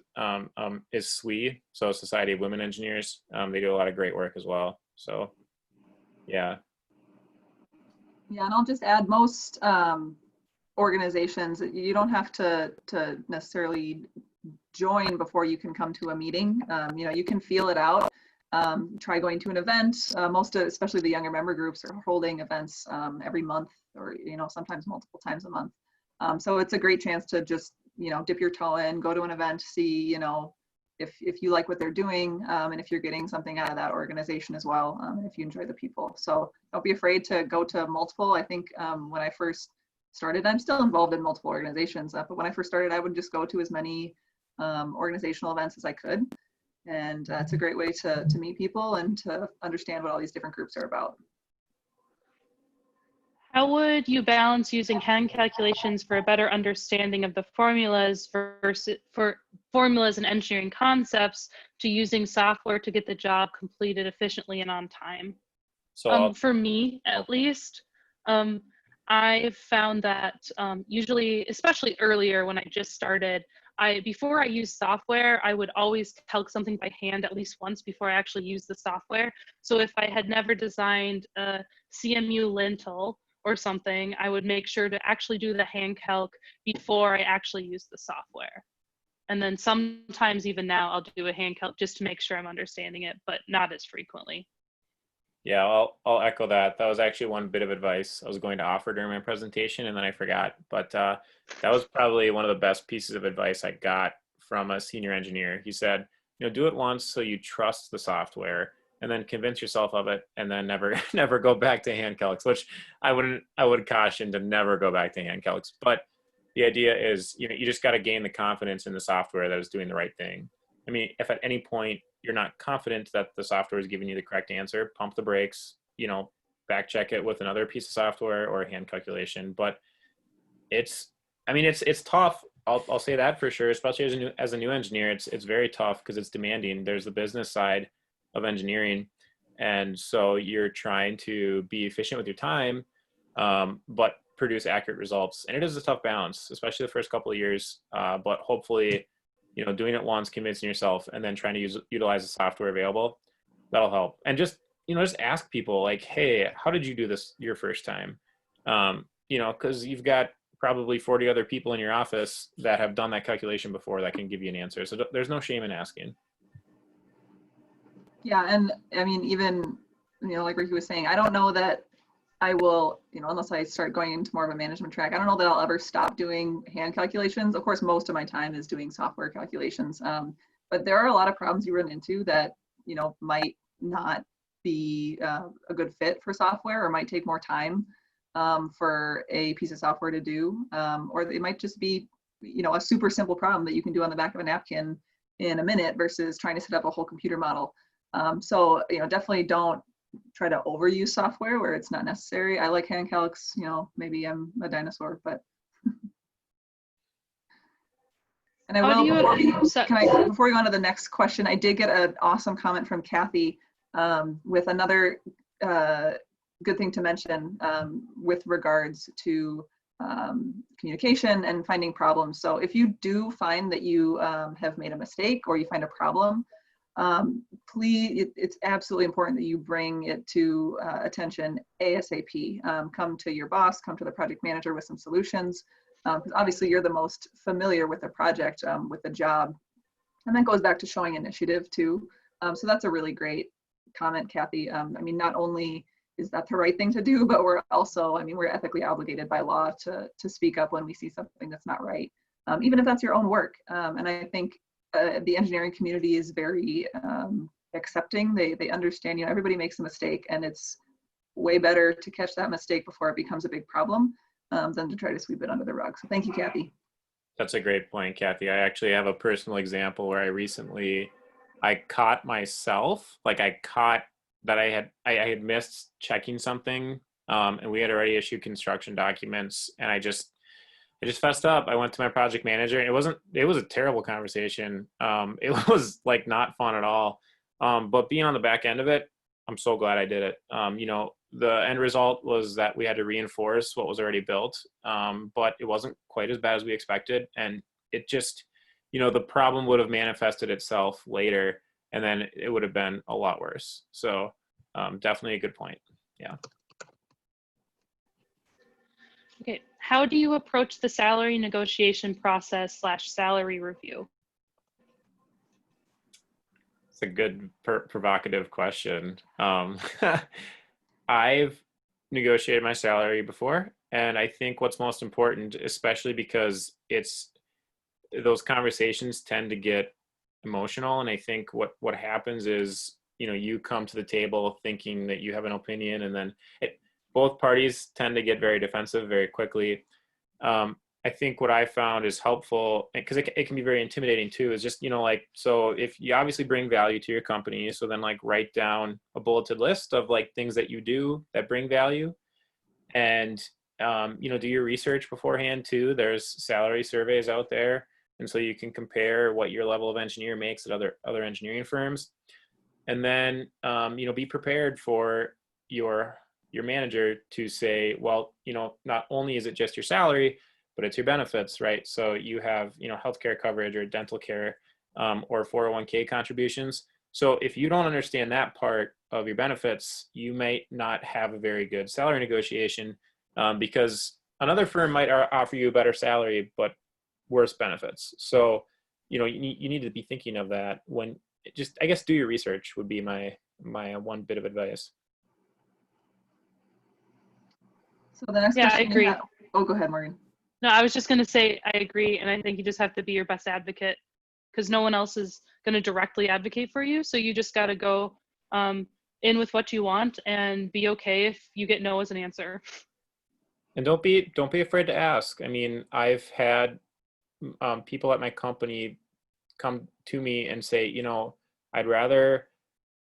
is SWE, so Society of Women Engineers. They do a lot of great work as well. So yeah. Yeah, and I'll just add most organizations, you don't have to necessarily join before you can come to a meeting. You can feel it out. try going to an event. Especially the younger member groups are holding events every month, or sometimes multiple times a month. So it's a great chance to just dip your toe in, go to an event, see if you like what they're doing, and if you're getting something out of that organization as well, and if you enjoy the people. So don't be afraid to go to multiple. I think when I first started, I'm still involved in multiple organizations, but when I first started, I would just go to as many organizational events as I could. And it's a great way to meet people and to understand what all these different groups are about. How would you balance using hand calculations for a better understanding of the formulas for formulas and engineering concepts to using software to get the job completed efficiently and on time? So for me, at least, I've found that usually, especially earlier when I just started, before I used software, I would always calc something by hand at least once before I actually used the software. So if I had never designed a CMU lintel or something, I would make sure to actually do the hand calc before I actually use the software. And then sometimes even now I'll do a hand calc just to make sure I'm understanding it, but not as frequently. yeah, I'll echo that. That was actually one bit of advice I was going to offer during my presentation, and then I forgot. But that was probably one of the best pieces of advice I got from a senior engineer. He said, do it once so you trust the software, and then convince yourself of it, and then never go back to hand calcs. Which I would caution to never go back to hand calcs. But the idea is, you just got to gain the confidence in the software that is doing the right thing. I mean, if at any point you're not confident that the software is giving you the correct answer, pump the brakes, back check it with another piece of software or a hand calculation. But it's tough. I'll say that for sure, especially as a new engineer, it's very tough because it's demanding. There's the business side of engineering. And so you're trying to be efficient with your time, but produce accurate results. And it is a tough balance, especially the first couple of years. But hopefully, doing it once, convincing yourself, and then trying to utilize the software available, that'll help. And just ask people like, hey, how did you do this your first time? Because you've got probably 40 other people in your office that have done that calculation before that can give you an answer. So there's no shame in asking. Yeah, and I mean, even, like Ricky was saying, I don't know that I will, unless I start going into more of a management track, I don't know that I'll ever stop doing hand calculations. Of course, most of my time is doing software calculations, but there are a lot of problems you run into that, might not be a good fit for software, or might take more time for a piece of software to do, or it might just be, a super simple problem that you can do on the back of a napkin in a minute versus trying to set up a whole computer model. So, definitely don't try to overuse software where it's not necessary. I like hand calcs, maybe I'm a dinosaur, but. And I will, before we go on to the next question, I did get an awesome comment from Kathy with another good thing to mention with regards to communication and finding problems. So if you do find that you have made a mistake or you find a problem, please, it's absolutely important that you bring it to attention ASAP. Come to your boss, come to the project manager with some solutions, because obviously you're the most familiar with the project, with the job. And that goes back to showing initiative too. So that's a really great comment, Kathy. I mean, not only is that the right thing to do, but we're also, we're ethically obligated by law to speak up when we see something that's not right, even if that's your own work. And I think the engineering community is very accepting. They understand, everybody makes a mistake, and it's way better to catch that mistake before it becomes a big problem than to try to sweep it under the rug. So thank you, Kathy. That's a great point, Kathy. I actually have a personal example where I caught myself, like I caught that I had missed checking something, and we had already issued construction documents, and I just fessed up. I went to my project manager, and it was a terrible conversation. It was like not fun at all. But being on the back end of it, I'm so glad I did it. The end result was that we had to reinforce what was already built, but it wasn't quite as bad as we expected. And it just, the problem would have manifested itself later, and then it would have been a lot worse. So definitely a good point. Yeah. Okay, how do you approach the salary negotiation process / salary review? It's a good provocative question. I've negotiated my salary before, and I think what's most important, especially because those conversations tend to get emotional, and I think what happens is, you come to the table thinking that you have an opinion, and then both parties tend to get very defensive very quickly. I think what I found is helpful, because it can be very intimidating too, is just, like, so if you obviously bring value to your company, so then like write down a bulleted list of like things that you do that bring value, and, do your research beforehand too. There's salary surveys out there. And so you can compare what your level of engineer makes at other engineering firms. And then, be prepared for your manager to say, well, not only is it just your salary, but it's your benefits, right? So you have, healthcare coverage or dental care, or 401k contributions. So if you don't understand that part of your benefits, you might not have a very good salary negotiation, because another firm might offer you a better salary, but worse benefits. So, you need to be thinking of that when I guess do your research would be my one bit of advice. So the next Yeah, I question we agree. have, oh, go ahead, Morgan. No, I was just going to say I agree, and I think you just have to be your best advocate, because no one else is going to directly advocate for you. So you just got to go in with what you want and be okay if you get no as an answer. And don't be afraid to ask. I mean, I've had people at my company come to me and say, I'd rather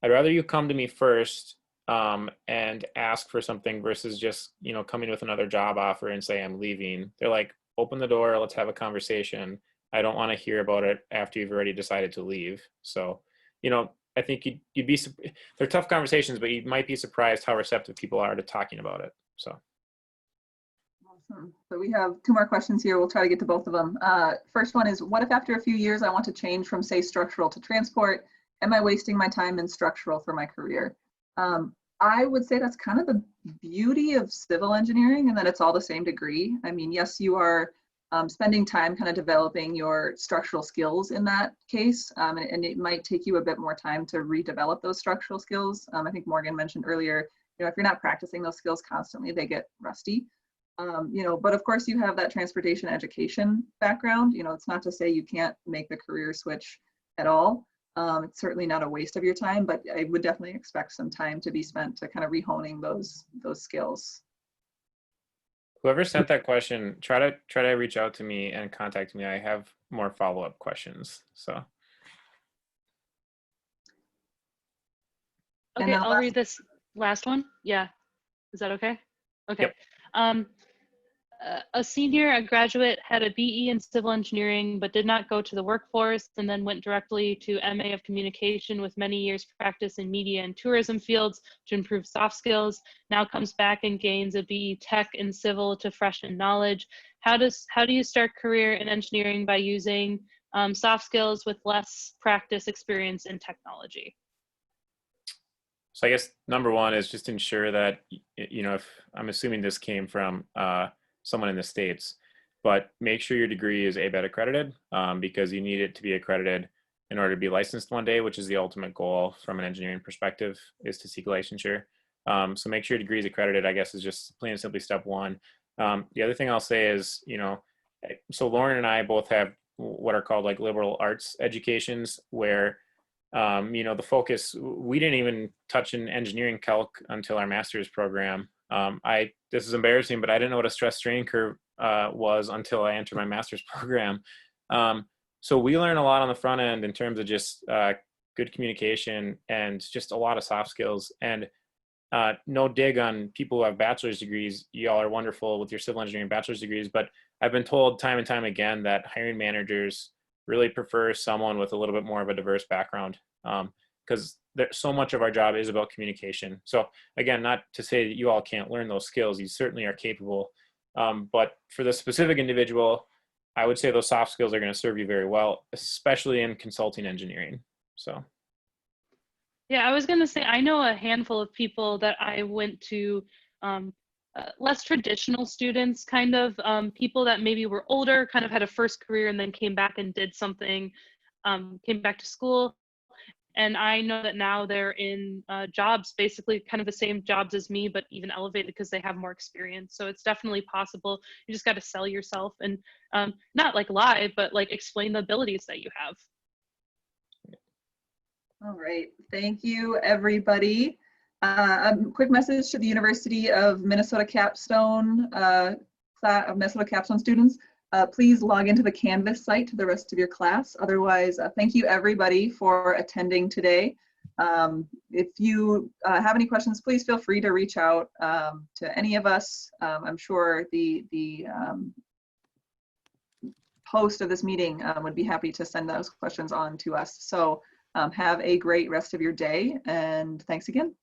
you come to me first, and ask for something versus just, coming with another job offer and say, I'm leaving. They're like, open the door, let's have a conversation. I don't want to hear about it after you've already decided to leave. So, I think you'd be, they're tough conversations, but you might be surprised how receptive people are to talking about it. So. Awesome. So we have 2 more questions here. We'll try to get to both of them. First one is, what if after a few years I want to change from, say, structural to transport? Am I wasting my time in structural for my career? I would say that's kind of the beauty of civil engineering, and that it's all the same degree. I mean, yes, you are spending time kind of developing your structural skills in that case, and it might take you a bit more time to redevelop those structural skills. I think Morgan mentioned earlier, if you're not practicing those skills constantly, they get rusty. But of course you have that transportation education background. It's not to say you can't make the career switch at all. It's certainly not a waste of your time, but I would definitely expect some time to be spent to kind of rehoning those skills. Whoever sent that question, try to reach out to me and contact me. I have more follow-up questions. So. Okay, I'll read this last one. Yeah, is that okay? Okay. Yep. A senior, a graduate, had a BE in civil engineering, but did not go to the workforce, and then went directly to MA of communication with many years practice in media and tourism fields to improve soft skills. Now comes back and gains a BE tech in civil to freshen knowledge. How do you start career in engineering by using soft skills with less practice experience in technology? So I guess number one is just ensure that, if I'm assuming this came from someone in the States, but make sure your degree is ABET accredited, because you need it to be accredited in order to be licensed one day, which is the ultimate goal from an engineering perspective, is to seek licensure. So make sure your degree is accredited, I guess, is just plain and simply step one. The other thing I'll say is, so Lauren and I both have what are called like liberal arts educations, where the focus, we didn't even touch an engineering calc until our master's program. This is embarrassing, but I didn't know what a stress strain curve was until I entered my master's program. So we learn a lot on the front end in terms of just good communication and just a lot of soft skills. And no dig on people who have bachelor's degrees. Y'all are wonderful with your civil engineering bachelor's degrees, but I've been told time and time again that hiring managers really prefer someone with a little bit more of a diverse background, because so much of our job is about communication. So again, not to say that you all can't learn those skills, you certainly are capable. But for the specific individual, I would say those soft skills are going to serve you very well, especially in consulting engineering. So. Yeah, I was going to say, I know a handful of people that I went to, less traditional students, kind of people that maybe were older, kind of had a first career and then came back and did something, came back to school. And I know that now they're in jobs, basically kind of the same jobs as me, but even elevated because they have more experience. So it's definitely possible. You just got to sell yourself and not like lie, but like explain the abilities that you have. All right, thank you, everybody. A quick message to the University of Minnesota Capstone Minnesota Capstone students. Please log into the Canvas site to the rest of your class. Otherwise, thank you everybody for attending today. If you have any questions, please feel free to reach out to any of us. I'm sure the host of this meeting would be happy to send those questions on to us. So have a great rest of your day, and thanks again.